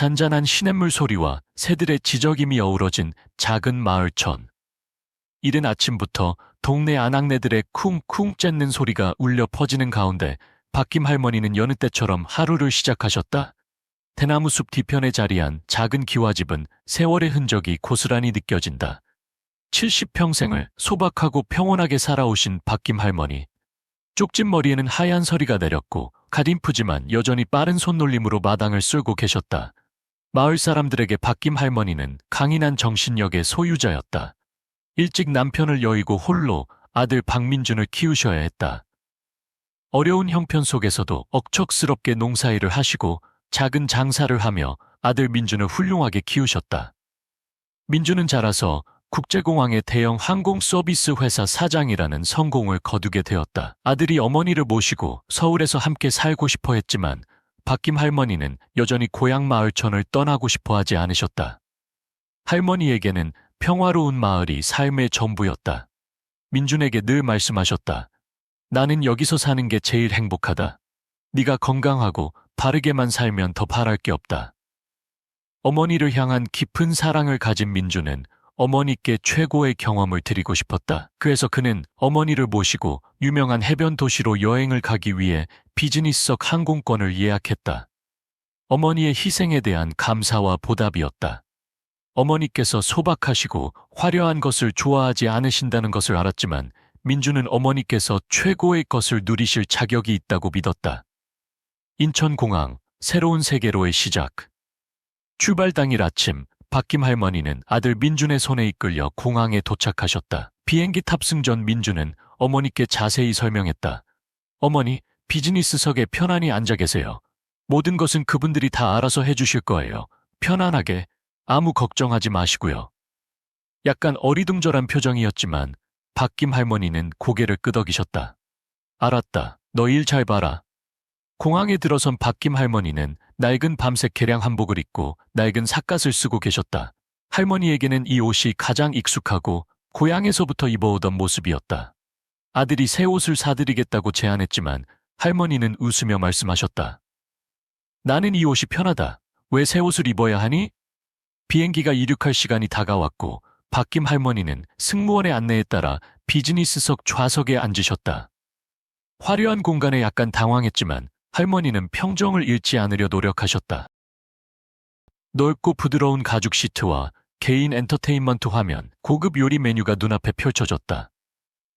잔잔한 시냇물 소리와 새들의 지저귀이 어우러진 작은 마을촌. 이른 아침부터 동네 아낙네들의 쿵쿵 짖는 소리가 울려 퍼지는 가운데 박김 할머니는 여느 때처럼 하루를 시작하셨다. 대나무 숲 뒤편에 자리한 작은 기와집은 세월의 흔적이 고스란히 느껴진다. 70평생을 소박하고 평온하게 살아오신 박김 할머니. 쪽진 머리에는 하얀 서리가 내렸고 가림프지만 여전히 빠른 손놀림으로 마당을 쓸고 계셨다. 마을 사람들에게 박김 할머니는 강인한 정신력의 소유자였다. 일찍 남편을 여의고 홀로 아들 박민준을 키우셔야 했다. 어려운 형편 속에서도 억척스럽게 농사일을 하시고 작은 장사를 하며 아들 민준을 훌륭하게 키우셨다. 민준은 자라서 국제공항의 대형 항공 서비스 회사 사장이라는 성공을 거두게 되었다. 아들이 어머니를 모시고 서울에서 함께 살고 싶어 했지만 박김 할머니는 여전히 고향 마을촌을 떠나고 싶어 하지 않으셨다. 할머니에게는 평화로운 마을이 삶의 전부였다. 민준에게 늘 말씀하셨다. 나는 여기서 사는 게 제일 행복하다. 네가 건강하고 바르게만 살면 더 바랄 게 없다. 어머니를 향한 깊은 사랑을 가진 민준은 어머니께 최고의 경험을 드리고 싶었다. 그래서 그는 어머니를 모시고 유명한 해변 도시로 여행을 가기 위해 비즈니스석 항공권을 예약했다. 어머니의 희생에 대한 감사와 보답이었다. 어머니께서 소박하시고 화려한 것을 좋아하지 않으신다는 것을 알았지만 민준은 어머니께서 최고의 것을 누리실 자격이 있다고 믿었다. 인천공항, 새로운 세계로의 시작. 출발 당일 아침, 박김 할머니는 아들 민준의 손에 이끌려 공항에 도착하셨다. 비행기 탑승 전 민준은 어머니께 자세히 설명했다. 어머니, 비즈니스석에 편안히 앉아 계세요. 모든 것은 그분들이 다 알아서 해주실 거예요. 편안하게, 아무 걱정하지 마시고요. 약간 어리둥절한 표정이었지만 박김 할머니는 고개를 끄덕이셨다. 알았다. 너 일 잘 봐라. 공항에 들어선 박김 할머니는 낡은 밤색 개량 한복을 입고 낡은 삿갓을 쓰고 계셨다. 할머니에게는 이 옷이 가장 익숙하고 고향에서부터 입어오던 모습이었다. 아들이 새 옷을 사드리겠다고 제안했지만 할머니는 웃으며 말씀하셨다. 나는 이 옷이 편하다. 왜 새 옷을 입어야 하니? 비행기가 이륙할 시간이 다가왔고 박김 할머니는 승무원의 안내에 따라 비즈니스석 좌석에 앉으셨다. 화려한 공간에 약간 당황했지만 할머니는 평정을 잃지 않으려 노력하셨다. 넓고 부드러운 가죽 시트와 개인 엔터테인먼트 화면, 고급 요리 메뉴가 눈앞에 펼쳐졌다.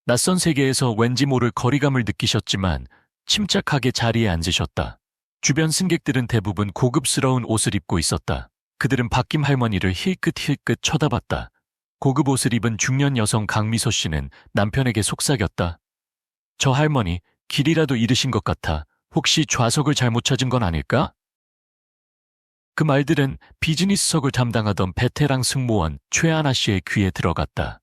낯선 세계에서 왠지 모를 거리감을 느끼셨지만 침착하게 자리에 앉으셨다. 주변 승객들은 대부분 고급스러운 옷을 입고 있었다. 그들은 박김 할머니를 힐끗힐끗 쳐다봤다. 고급 옷을 입은 중년 여성 강미소 씨는 남편에게 속삭였다. 저 할머니, 길이라도 잃으신 것 같아. 혹시 좌석을 잘못 찾은 건 아닐까? 그 말들은 비즈니스석을 담당하던 베테랑 승무원 최하나 씨의 귀에 들어갔다.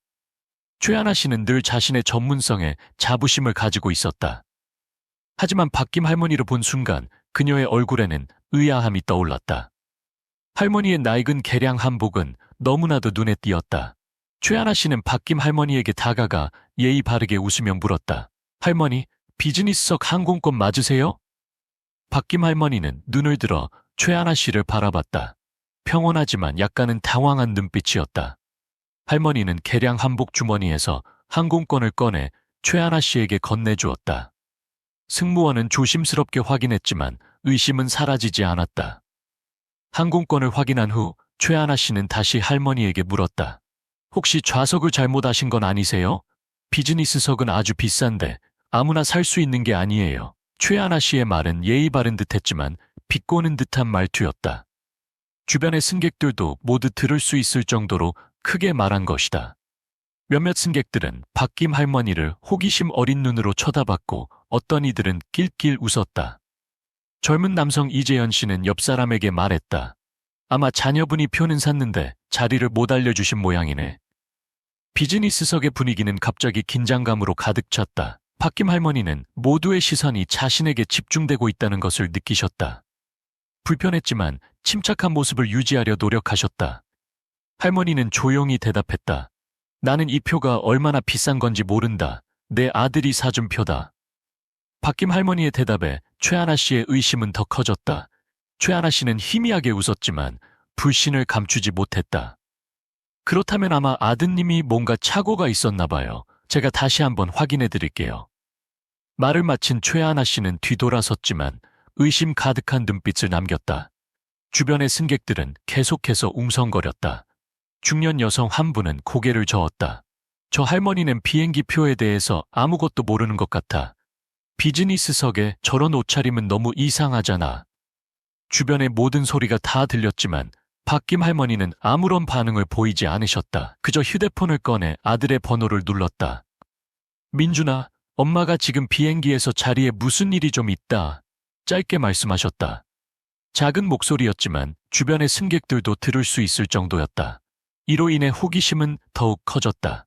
최하나 씨는 늘 자신의 전문성에 자부심을 가지고 있었다. 하지만 박김 할머니를 본 순간 그녀의 얼굴에는 의아함이 떠올랐다. 할머니의 낡은 개량 한복은 너무나도 눈에 띄었다. 최하나 씨는 박김 할머니에게 다가가 예의 바르게 웃으며 물었다. 할머니, 비즈니스석 항공권 맞으세요? 박김 할머니는 눈을 들어 최하나 씨를 바라봤다. 평온하지만 약간은 당황한 눈빛이었다. 할머니는 개량 한복 주머니에서 항공권을 꺼내 최하나 씨에게 건네주었다. 승무원은 조심스럽게 확인했지만 의심은 사라지지 않았다. 항공권을 확인한 후 최하나 씨는 다시 할머니에게 물었다. 혹시 좌석을 잘못 하신 건 아니세요? 비즈니스석은 아주 비싼데 아무나 살 수 있는 게 아니에요. 최하나 씨의 말은 예의 바른 듯했지만 비꼬는 듯한 말투였다. 주변의 승객들도 모두 들을 수 있을 정도로 크게 말한 것이다. 몇몇 승객들은 박김 할머니를 호기심 어린 눈으로 쳐다봤고 어떤 이들은 낄낄 웃었다. 젊은 남성 이재현 씨는 옆 사람에게 말했다. 아마 자녀분이 표는 샀는데 자리를 못 알려주신 모양이네. 비즈니스석의 분위기는 갑자기 긴장감으로 가득 찼다. 박김 할머니는 모두의 시선이 자신에게 집중되고 있다는 것을 느끼셨다. 불편했지만 침착한 모습을 유지하려 노력하셨다. 할머니는 조용히 대답했다. 나는 이 표가 얼마나 비싼 건지 모른다. 내 아들이 사준 표다. 박김 할머니의 대답에 최하나 씨의 의심은 더 커졌다. 최하나 씨는 희미하게 웃었지만 불신을 감추지 못했다. 그렇다면 아마 아드님이 뭔가 착오가 있었나 봐요. 제가 다시 한번 확인해 드릴게요. 말을 마친 최하나 씨는 뒤돌아섰지만 의심 가득한 눈빛을 남겼다. 주변의 승객들은 계속해서 웅성거렸다. 중년 여성 한 분은 고개를 저었다. 저 할머니는 비행기 표에 대해서 아무것도 모르는 것 같아. 비즈니스석에 저런 옷차림은 너무 이상하잖아. 주변의 모든 소리가 다 들렸지만 박김 할머니는 아무런 반응을 보이지 않으셨다. 그저 휴대폰을 꺼내 아들의 번호를 눌렀다. 민준아, 엄마가 지금 비행기에서 자리에 무슨 일이 좀 있다. 짧게 말씀하셨다. 작은 목소리였지만 주변의 승객들도 들을 수 있을 정도였다. 이로 인해 호기심은 더욱 커졌다.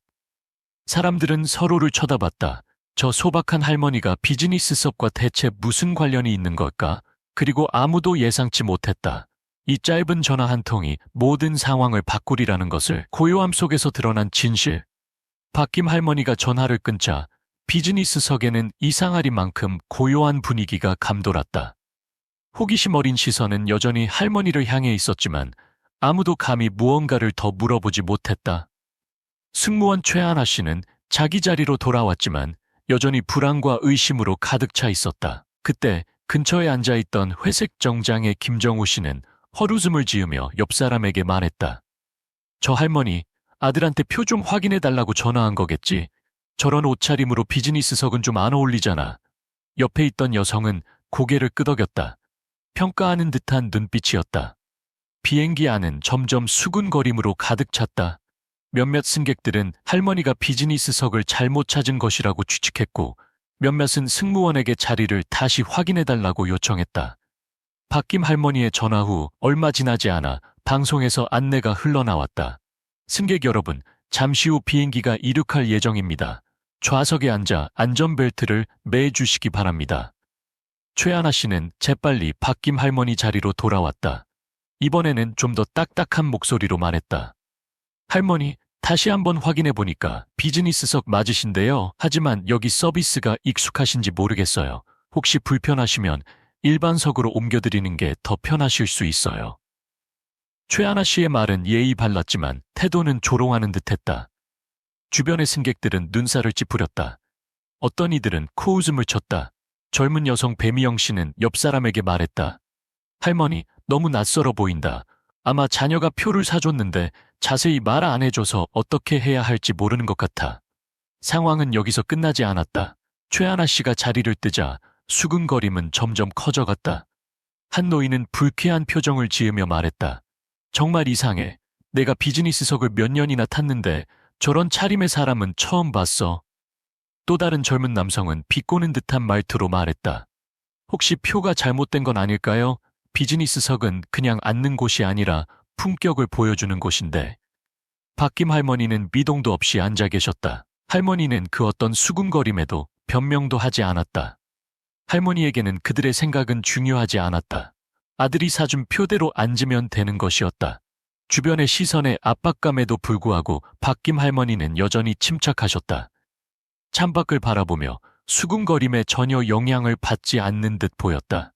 사람들은 서로를 쳐다봤다. 저 소박한 할머니가 비즈니스석과 대체 무슨 관련이 있는 걸까? 그리고 아무도 예상치 못했다. 이 짧은 전화 한 통이 모든 상황을 바꾸리라는 것을 고요함 속에서 드러난 진실. 박김 할머니가 전화를 끊자 비즈니스석에는 이상하리만큼 고요한 분위기가 감돌았다. 호기심 어린 시선은 여전히 할머니를 향해 있었지만 아무도 감히 무언가를 더 물어보지 못했다. 승무원 최하나 씨는 자기 자리로 돌아왔지만 여전히 불안과 의심으로 가득 차 있었다. 그때 근처에 앉아있던 회색 정장의 김정우 씨는 헛웃음을 지으며 옆 사람에게 말했다. 저 할머니, 아들한테 표 좀 확인해달라고 전화한 거겠지. 저런 옷차림으로 비즈니스석은 좀 안 어울리잖아. 옆에 있던 여성은 고개를 끄덕였다. 평가하는 듯한 눈빛이었다. 비행기 안은 점점 수군거림으로 가득 찼다. 몇몇 승객들은 할머니가 비즈니스석을 잘못 찾은 것이라고 추측했고 몇몇은 승무원에게 자리를 다시 확인해달라고 요청했다. 박김 할머니의 전화 후 얼마 지나지 않아 방송에서 안내가 흘러나왔다. 승객 여러분, 잠시 후 비행기가 이륙할 예정입니다. 좌석에 앉아 안전벨트를 매주시기 바랍니다. 최하나 씨는 재빨리 박김 할머니 자리로 돌아왔다. 이번에는 좀 더 딱딱한 목소리로 말했다. 할머니, 다시 한번 확인해 보니까 비즈니스석 맞으신데요. 하지만 여기 서비스가 익숙하신지 모르겠어요. 혹시 불편하시면 일반석으로 옮겨드리는 게 더 편하실 수 있어요. 최하나 씨의 말은 예의 발랐지만 태도는 조롱하는 듯했다. 주변의 승객들은 눈살을 찌푸렸다. 어떤 이들은 코웃음을 쳤다. 젊은 여성 배미영 씨는 옆 사람에게 말했다. 할머니, 너무 낯설어 보인다. 아마 자녀가 표를 사줬는데 자세히 말 안 해줘서 어떻게 해야 할지 모르는 것 같아. 상황은 여기서 끝나지 않았다. 최하나 씨가 자리를 뜨자 수근거림은 점점 커져갔다. 한 노인은 불쾌한 표정을 지으며 말했다. 정말 이상해. 내가 비즈니스석을 몇 년이나 탔는데 저런 차림의 사람은 처음 봤어. 또 다른 젊은 남성은 비꼬는 듯한 말투로 말했다. 혹시 표가 잘못된 건 아닐까요? 비즈니스석은 그냥 앉는 곳이 아니라 품격을 보여주는 곳인데. 박김 할머니는 미동도 없이 앉아 계셨다. 할머니는 그 어떤 수군거림에도 변명도 하지 않았다. 할머니에게는 그들의 생각은 중요하지 않았다. 아들이 사준 표대로 앉으면 되는 것이었다. 주변의 시선의 압박감에도 불구하고 박김 할머니는 여전히 침착하셨다. 창밖을 바라보며 수군거림에 전혀 영향을 받지 않는 듯 보였다.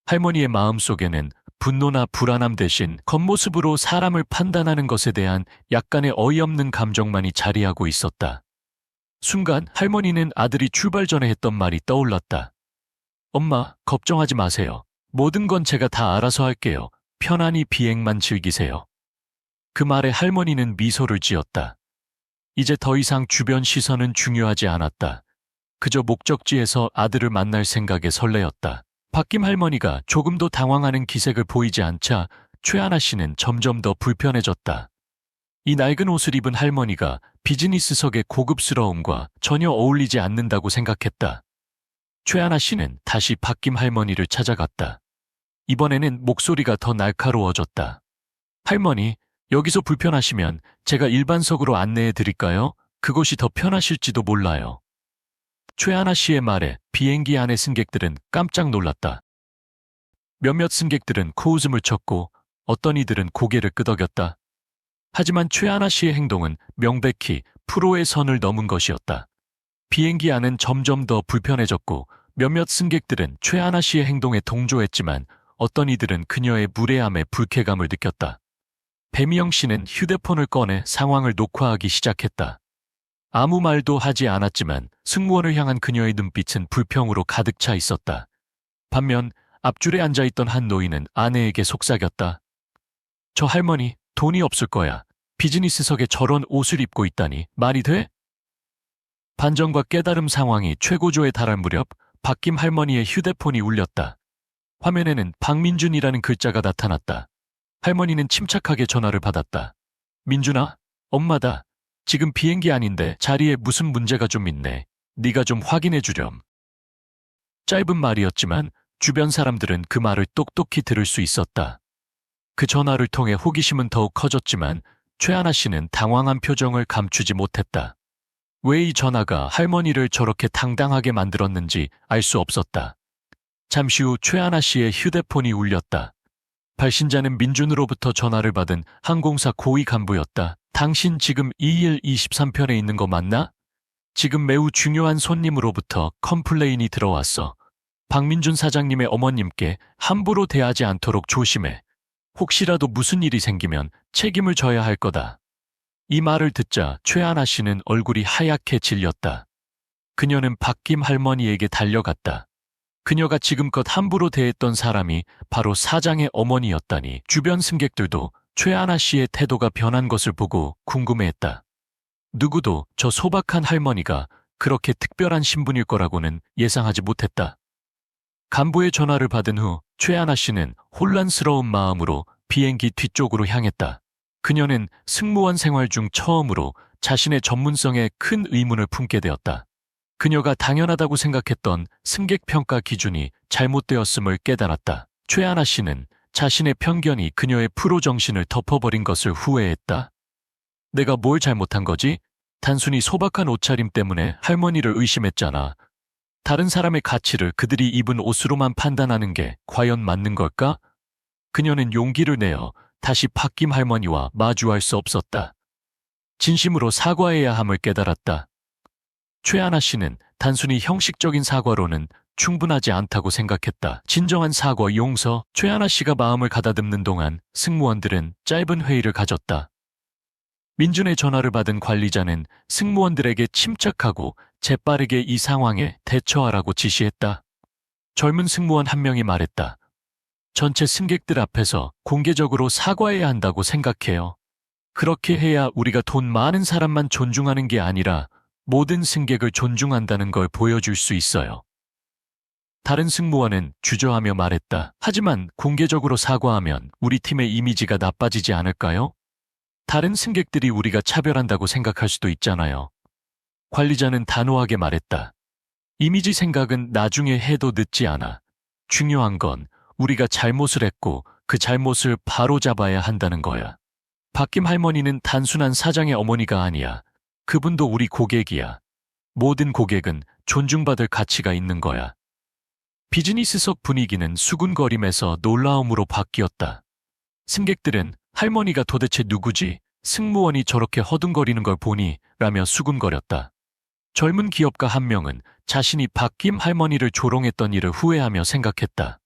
할머니의 마음속에는 분노나 불안함 대신 겉모습으로 사람을 판단하는 것에 대한 약간의 어이없는 감정만이 자리하고 있었다. 순간 할머니는 아들이 출발 전에 했던 말이 떠올랐다. 엄마, 걱정하지 마세요. 모든 건 제가 다 알아서 할게요. 편안히 비행만 즐기세요. 그 말에 할머니는 미소를 지었다. 이제 더 이상 주변 시선은 중요하지 않았다. 그저 목적지에서 아들을 만날 생각에 설레었다. 박김 할머니가 조금도 당황하는 기색을 보이지 않자 최하나 씨는 점점 더 불편해졌다. 이 낡은 옷을 입은 할머니가 비즈니스석의 고급스러움과 전혀 어울리지 않는다고 생각했다. 최하나 씨는 다시 박김 할머니를 찾아갔다. 이번에는 목소리가 더 날카로워졌다. 할머니, 여기서 불편하시면 제가 일반석으로 안내해 드릴까요? 그것이 더 편하실지도 몰라요. 최하나 씨의 말에 비행기 안의 승객들은 깜짝 놀랐다. 몇몇 승객들은 코웃음을 쳤고 어떤 이들은 고개를 끄덕였다. 하지만 최하나 씨의 행동은 명백히 프로의 선을 넘은 것이었다. 비행기 안은 점점 더 불편해졌고 몇몇 승객들은 최하나 씨의 행동에 동조했지만 어떤 이들은 그녀의 무례함에 불쾌감을 느꼈다. 배미영 씨는 휴대폰을 꺼내 상황을 녹화하기 시작했다. 아무 말도 하지 않았지만 승무원을 향한 그녀의 눈빛은 불평으로 가득 차 있었다. 반면 앞줄에 앉아있던 한 노인은 아내에게 속삭였다. 저 할머니 돈이 없을 거야. 비즈니스석에 저런 옷을 입고 있다니 말이 돼? 반전과 깨달음 상황이 최고조에 달할 무렵 박김 할머니의 휴대폰이 울렸다. 화면에는 박민준이라는 글자가 나타났다. 할머니는 침착하게 전화를 받았다. 민준아, 엄마다. 지금 비행기 아닌데 자리에 무슨 문제가 좀 있네. 네가 좀 확인해 주렴. 짧은 말이었지만 주변 사람들은 그 말을 똑똑히 들을 수 있었다. 그 전화를 통해 호기심은 더욱 커졌지만 최하나 씨는 당황한 표정을 감추지 못했다. 왜 이 전화가 할머니를 저렇게 당당하게 만들었는지 알 수 없었다. 잠시 후 최하나 씨의 휴대폰이 울렸다. 발신자는 민준으로부터 전화를 받은 항공사 고위 간부였다. 당신 지금 2123편에 있는 거 맞나? 지금 매우 중요한 손님으로부터 컴플레인이 들어왔어. 박민준 사장님의 어머님께 함부로 대하지 않도록 조심해. 혹시라도 무슨 일이 생기면 책임을 져야 할 거다. 이 말을 듣자 최하나 씨는 얼굴이 하얗게 질렸다. 그녀는 박김 할머니에게 달려갔다. 그녀가 지금껏 함부로 대했던 사람이 바로 사장의 어머니였다니. 주변 승객들도 최하나 씨의 태도가 변한 것을 보고 궁금해했다. 누구도 저 소박한 할머니가 그렇게 특별한 신분일 거라고는 예상하지 못했다. 간부의 전화를 받은 후 최하나 씨는 혼란스러운 마음으로 비행기 뒤쪽으로 향했다. 그녀는 승무원 생활 중 처음으로 자신의 전문성에 큰 의문을 품게 되었다. 그녀가 당연하다고 생각했던 승객 평가 기준이 잘못되었음을 깨달았다. 최하나 씨는 자신의 편견이 그녀의 프로 정신을 덮어버린 것을 후회했다. 내가 뭘 잘못한 거지? 단순히 소박한 옷차림 때문에 할머니를 의심했잖아. 다른 사람의 가치를 그들이 입은 옷으로만 판단하는 게 과연 맞는 걸까? 그녀는 용기를 내어 다시 박김 할머니와 마주할 수 없었다. 진심으로 사과해야 함을 깨달았다. 최하나 씨는 단순히 형식적인 사과로는 충분하지 않다고 생각했다. 진정한 사과, 용서. 최하나 씨가 마음을 가다듬는 동안 승무원들은 짧은 회의를 가졌다. 민준의 전화를 받은 관리자는 승무원들에게 침착하고 재빠르게 이 상황에 대처하라고 지시했다. 젊은 승무원 한 명이 말했다. 전체 승객들 앞에서 공개적으로 사과해야 한다고 생각해요. 그렇게 해야 우리가 돈 많은 사람만 존중하는 게 아니라 모든 승객을 존중한다는 걸 보여줄 수 있어요. 다른 승무원은 주저하며 말했다. 하지만 공개적으로 사과하면 우리 팀의 이미지가 나빠지지 않을까요? 다른 승객들이 우리가 차별한다고 생각할 수도 있잖아요. 관리자는 단호하게 말했다. 이미지 생각은 나중에 해도 늦지 않아. 중요한 건 우리가 잘못을 했고 그 잘못을 바로잡아야 한다는 거야. 박김 할머니는 단순한 사장의 어머니가 아니야. 그분도 우리 고객이야. 모든 고객은 존중받을 가치가 있는 거야. 비즈니스석 분위기는 수군거림에서 놀라움으로 바뀌었다. 승객들은 할머니가 도대체 누구지? 승무원이 저렇게 허둥거리는 걸 보니? 라며 수군거렸다. 젊은 기업가 한 명은 자신이 박김 할머니를 조롱했던 일을 후회하며 생각했다.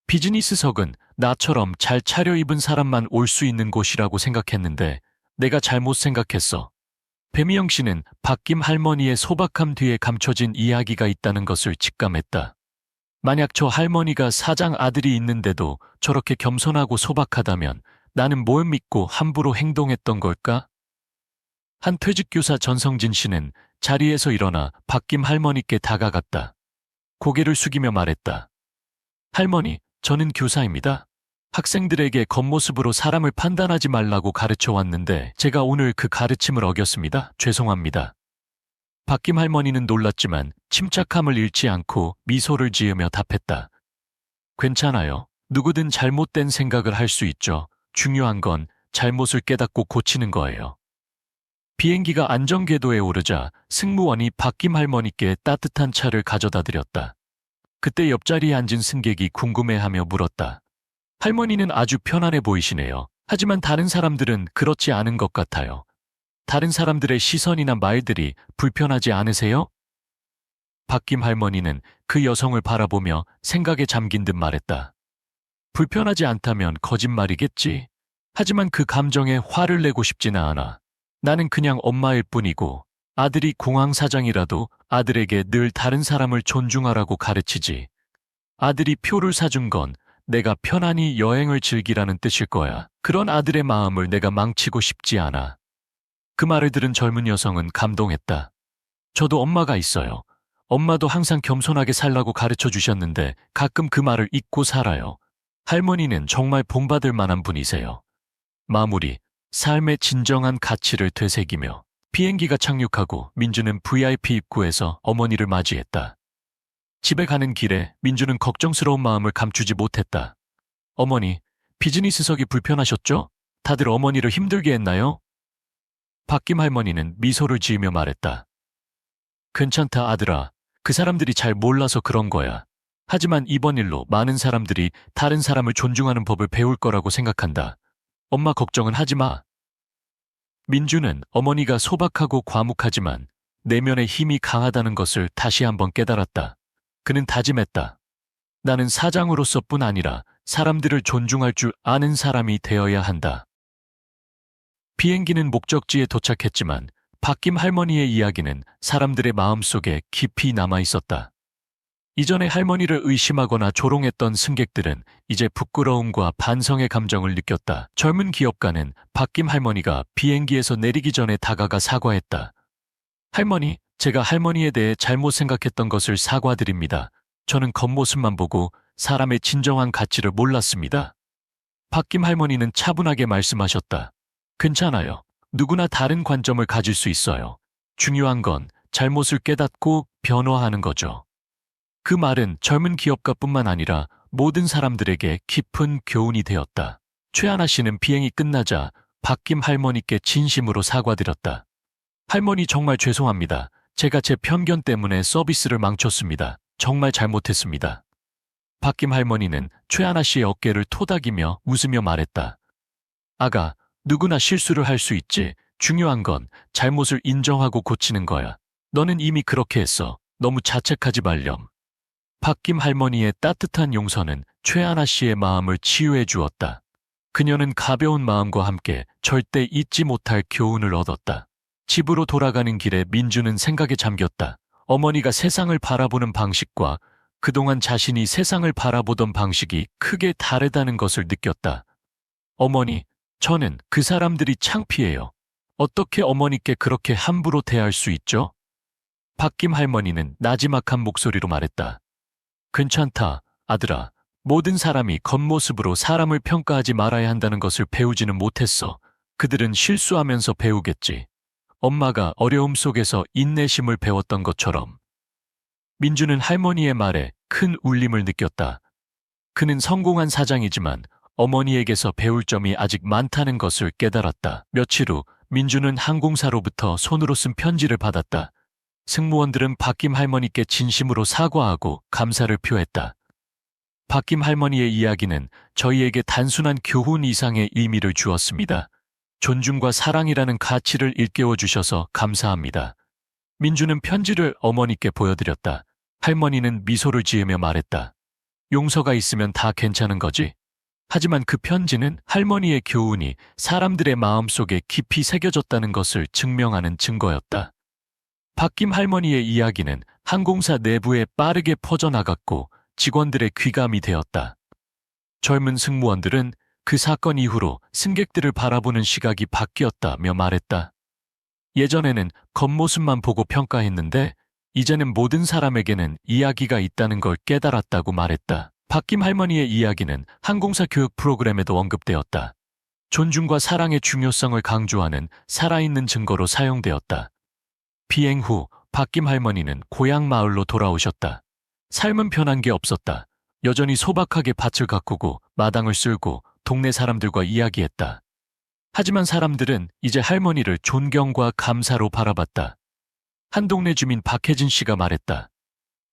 비즈니스석은 나처럼 잘 차려입은 사람만 올 수 있는 곳이라고 생각했는데 내가 잘못 생각했어. 배미영 씨는 박김 할머니의 소박함 뒤에 감춰진 이야기가 있다는 것을 직감했다. 만약 저 할머니가 사장 아들이 있는데도 저렇게 겸손하고 소박하다면 나는 뭘 믿고 함부로 행동했던 걸까? 한 퇴직교사 전성진 씨는 자리에서 일어나 박김 할머니께 다가갔다. 고개를 숙이며 말했다. 할머니, 저는 교사입니다. 학생들에게 겉모습으로 사람을 판단하지 말라고 가르쳐 왔는데 제가 오늘 그 가르침을 어겼습니다. 죄송합니다. 박김 할머니는 놀랐지만 침착함을 잃지 않고 미소를 지으며 답했다. 괜찮아요. 누구든 잘못된 생각을 할 수 있죠. 중요한 건 잘못을 깨닫고 고치는 거예요. 비행기가 안전궤도에 오르자 승무원이 박김 할머니께 따뜻한 차를 가져다 드렸다. 그때 옆자리에 앉은 승객이 궁금해하며 물었다. 할머니는 아주 편안해 보이시네요. 하지만 다른 사람들은 그렇지 않은 것 같아요. 다른 사람들의 시선이나 말들이 불편하지 않으세요? 박김 할머니는 그 여성을 바라보며 생각에 잠긴 듯 말했다. 불편하지 않다면 거짓말이겠지. 하지만 그 감정에 화를 내고 싶지는 않아. 나는 그냥 엄마일 뿐이고 아들이 공항사장이라도 아들에게 늘 다른 사람을 존중하라고 가르치지. 아들이 표를 사준 건 내가 편안히 여행을 즐기라는 뜻일 거야. 그런 아들의 마음을 내가 망치고 싶지 않아. 그 말을 들은 젊은 여성은 감동했다. 저도 엄마가 있어요. 엄마도 항상 겸손하게 살라고 가르쳐 주셨는데 가끔 그 말을 잊고 살아요. 할머니는 정말 본받을 만한 분이세요. 마무리, 삶의 진정한 가치를 되새기며 비행기가 착륙하고 민주는 VIP 입구에서 어머니를 맞이했다. 집에 가는 길에 민주는 걱정스러운 마음을 감추지 못했다. 어머니, 비즈니스석이 불편하셨죠? 다들 어머니를 힘들게 했나요? 박김 할머니는 미소를 지으며 말했다. 괜찮다, 아들아. 그 사람들이 잘 몰라서 그런 거야. 하지만 이번 일로 많은 사람들이 다른 사람을 존중하는 법을 배울 거라고 생각한다. 엄마 걱정은 하지 마. 민주는 어머니가 소박하고 과묵하지만 내면의 힘이 강하다는 것을 다시 한번 깨달았다. 그는 다짐했다. 나는 사장으로서뿐 아니라 사람들을 존중할 줄 아는 사람이 되어야 한다. 비행기는 목적지에 도착했지만 박김 할머니의 이야기는 사람들의 마음속에 깊이 남아 있었다. 이전에 할머니를 의심하거나 조롱했던 승객들은 이제 부끄러움과 반성의 감정을 느꼈다. 젊은 기업가는 박김 할머니가 비행기에서 내리기 전에 다가가 사과했다. 할머니, 제가 할머니에 대해 잘못 생각했던 것을 사과드립니다. 저는 겉모습만 보고 사람의 진정한 가치를 몰랐습니다. 박김 할머니는 차분하게 말씀하셨다. 괜찮아요. 누구나 다른 관점을 가질 수 있어요. 중요한 건 잘못을 깨닫고 변화하는 거죠. 그 말은 젊은 기업가뿐만 아니라 모든 사람들에게 깊은 교훈이 되었다. 최하나 씨는 비행이 끝나자 박김 할머니께 진심으로 사과드렸다. 할머니 정말 죄송합니다. 제가 제 편견 때문에 서비스를 망쳤습니다. 정말 잘못했습니다. 박김 할머니는 최하나 씨의 어깨를 토닥이며 웃으며 말했다. 아가, 누구나 실수를 할 수 있지. 중요한 건 잘못을 인정하고 고치는 거야. 너는 이미 그렇게 했어. 너무 자책하지 말렴. 박김 할머니의 따뜻한 용서는 최하나 씨의 마음을 치유해 주었다. 그녀는 가벼운 마음과 함께 절대 잊지 못할 교훈을 얻었다. 집으로 돌아가는 길에 민주는 생각에 잠겼다. 어머니가 세상을 바라보는 방식과 그동안 자신이 세상을 바라보던 방식이 크게 다르다는 것을 느꼈다. 어머니, 저는 그 사람들이 창피해요. 어떻게 어머니께 그렇게 함부로 대할 수 있죠? 박김 할머니는 나지막한 목소리로 말했다. 괜찮다, 아들아. 모든 사람이 겉모습으로 사람을 평가하지 말아야 한다는 것을 배우지는 못했어. 그들은 실수하면서 배우겠지. 엄마가 어려움 속에서 인내심을 배웠던 것처럼. 민주는 할머니의 말에 큰 울림을 느꼈다. 그는 성공한 사장이지만 어머니에게서 배울 점이 아직 많다는 것을 깨달았다. 며칠 후 민주는 항공사로부터 손으로 쓴 편지를 받았다. 승무원들은 박김 할머니께 진심으로 사과하고 감사를 표했다. 박김 할머니의 이야기는 저희에게 단순한 교훈 이상의 의미를 주었습니다. 존중과 사랑이라는 가치를 일깨워 주셔서 감사합니다. 민주는 편지를 어머니께 보여드렸다. 할머니는 미소를 지으며 말했다. 용서가 있으면 다 괜찮은 거지? 하지만 그 편지는 할머니의 교훈이 사람들의 마음속에 깊이 새겨졌다는 것을 증명하는 증거였다. 박김 할머니의 이야기는 항공사 내부에 빠르게 퍼져나갔고 직원들의 귀감이 되었다. 젊은 승무원들은 그 사건 이후로 승객들을 바라보는 시각이 바뀌었다며 말했다. 예전에는 겉모습만 보고 평가했는데 이제는 모든 사람에게는 이야기가 있다는 걸 깨달았다고 말했다. 박김 할머니의 이야기는 항공사 교육 프로그램에도 언급되었다. 존중과 사랑의 중요성을 강조하는 살아있는 증거로 사용되었다. 비행 후 박김 할머니는 고향 마을로 돌아오셨다. 삶은 변한 게 없었다. 여전히 소박하게 밭을 가꾸고 마당을 쓸고 동네 사람들과 이야기했다. 하지만 사람들은 이제 할머니를 존경과 감사로 바라봤다. 한 동네 주민 박혜진 씨가 말했다.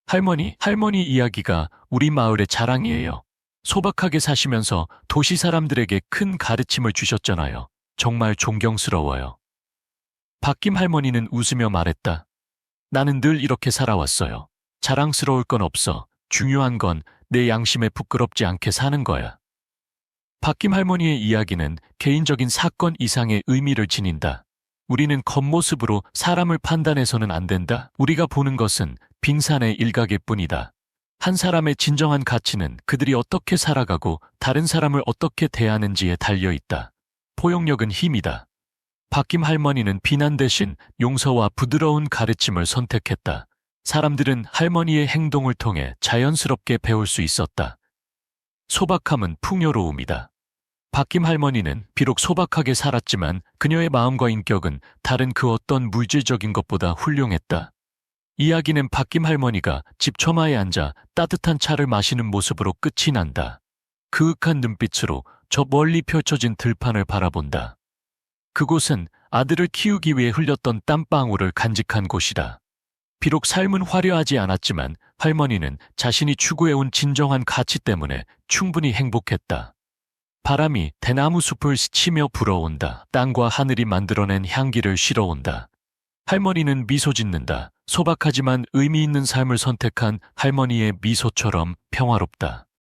할머니 이야기가 우리 마을의 자랑이에요. 소박하게 사시면서 도시 사람들에게 큰 가르침을 주셨잖아요. 정말 존경스러워요. 박김 할머니는 웃으며 말했다. 나는 늘 이렇게 살아왔어요. 자랑스러울 건 없어. 중요한 건 내 양심에 부끄럽지 않게 사는 거야. 박김 할머니의 이야기는 개인적인 사건 이상의 의미를 지닌다. 우리는 겉모습으로 사람을 판단해서는 안 된다. 우리가 보는 것은 빙산의 일각일 뿐이다. 한 사람의 진정한 가치는 그들이 어떻게 살아가고 다른 사람을 어떻게 대하는지에 달려 있다. 포용력은 힘이다. 박김 할머니는 비난 대신 용서와 부드러운 가르침을 선택했다. 사람들은 할머니의 행동을 통해 자연스럽게 배울 수 있었다. 소박함은 풍요로움이다. 박김 할머니는 비록 소박하게 살았지만 그녀의 마음과 인격은 다른 그 어떤 물질적인 것보다 훌륭했다. 이야기는 박김 할머니가 집 처마에 앉아 따뜻한 차를 마시는 모습으로 끝이 난다. 그윽한 눈빛으로 저 멀리 펼쳐진 들판을 바라본다. 그곳은 아들을 키우기 위해 흘렸던 땀방울을 간직한 곳이다. 비록 삶은 화려하지 않았지만 할머니는 자신이 추구해온 진정한 가치 때문에 충분히 행복했다. 바람이 대나무 숲을 스치며 불어온다. 땅과 하늘이 만들어낸 향기를 실어온다. 할머니는 미소 짓는다. 소박하지만 의미 있는 삶을 선택한 할머니의 미소처럼 평화롭다.